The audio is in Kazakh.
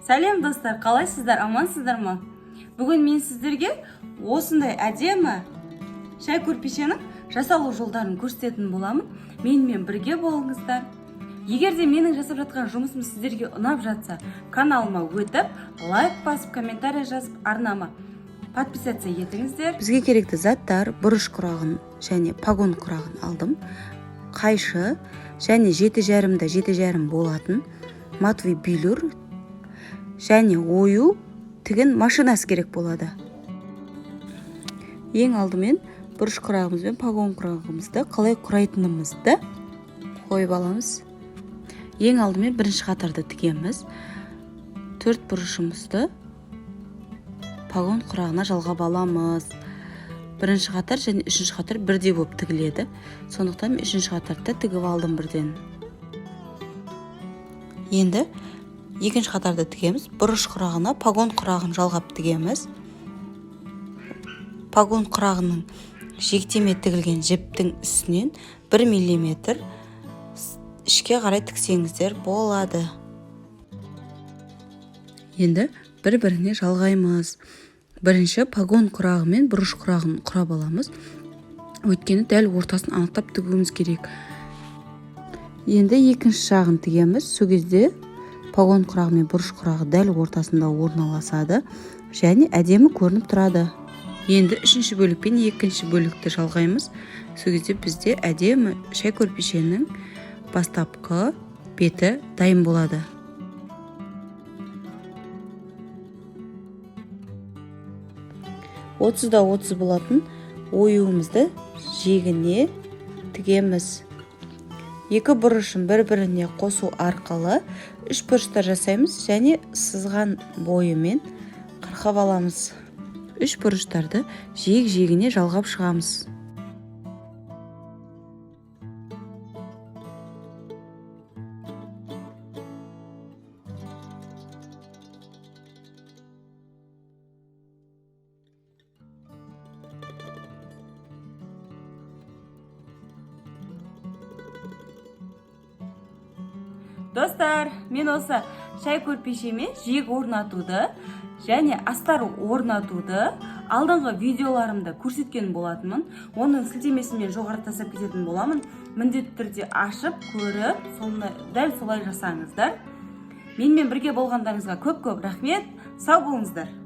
Сәлем достар, қалайсыздар, амансыздар ма? Бүгін мен сіздерге осындай әдемі шай көрпешенің жасалу жолдарын көрсететін боламын. Менімен бірге болыңыздар. Егер де менің жасап жатқан жұмысым сіздерге ұнап жатса, каналыма өтіп, лайк басып, комментарий жазып, арнама подписаться етіңіздер. Бізге керекті заттар: бұрыш құрағын және пагон құрағын алдым. Қайшы және 7,5 болатын матовый бүйір және ою тігін машинасы керек болады. Ең алдымен бұрыш құрағымыз бен пагон құрағымызды қалай құрайтынымызды қойып аламыз. Ең алдымен бірінші қатарды тігеміз. 4 бұрышымызды пагон құрағына жалғап аламыз. Бірінші қатар және үшінші қатар бірдей болып тігіледі. Сондықтан мен үшінші қатарды тігіп алдым бірден. Енді екінші қатарды тігеміз. Бұрыш құрағына пагон құрағын жалғап тігеміз. Пагон құрағының жектеме тігілген жіптің үстінен 1 мм ішке қарай тіксеңіздер болады. Енді бір-біріне жалғаймыз. Бірінші пагон құрағы мен бұрыш құрағын құрап аламыз. Өйткені дәл ортасын анықтап тігуіміз керек. Енді екінші жағын тігеміз. Сол кезде пагон құрағы мен бұрыш құрағы дәл ортасында орналасады және әдемі көрініп тұрады. Енді үшінші бөлік пен екінші бөлікті жалғаймыз. Сол кезде бізде әдемі шай көрпешенің бастапқы беті дайын болады. 30-30 болатын оюымызды жегіне тігеміз. Екі бұрышын бір-біріне қосу арқылы 3 бұрыштар жасаймыз және сызған бойымен қырқап аламыз. 3 бұрыштарды жиек-жиегіне жалғап шығамыз. Достар, мен осы шай көрпешеме жиек орнатуды және астар орнатуды алдыңғы видеоларымда көрсеткен болатынмын. Оның сілтемесін мен жоғары тастап кететін боламын. Міндетті түрде ашып, көріп, дәл солай жасаңыздар. Менімен бірге болғандарыңызға көп-көп рахмет. Сау болыңыздар.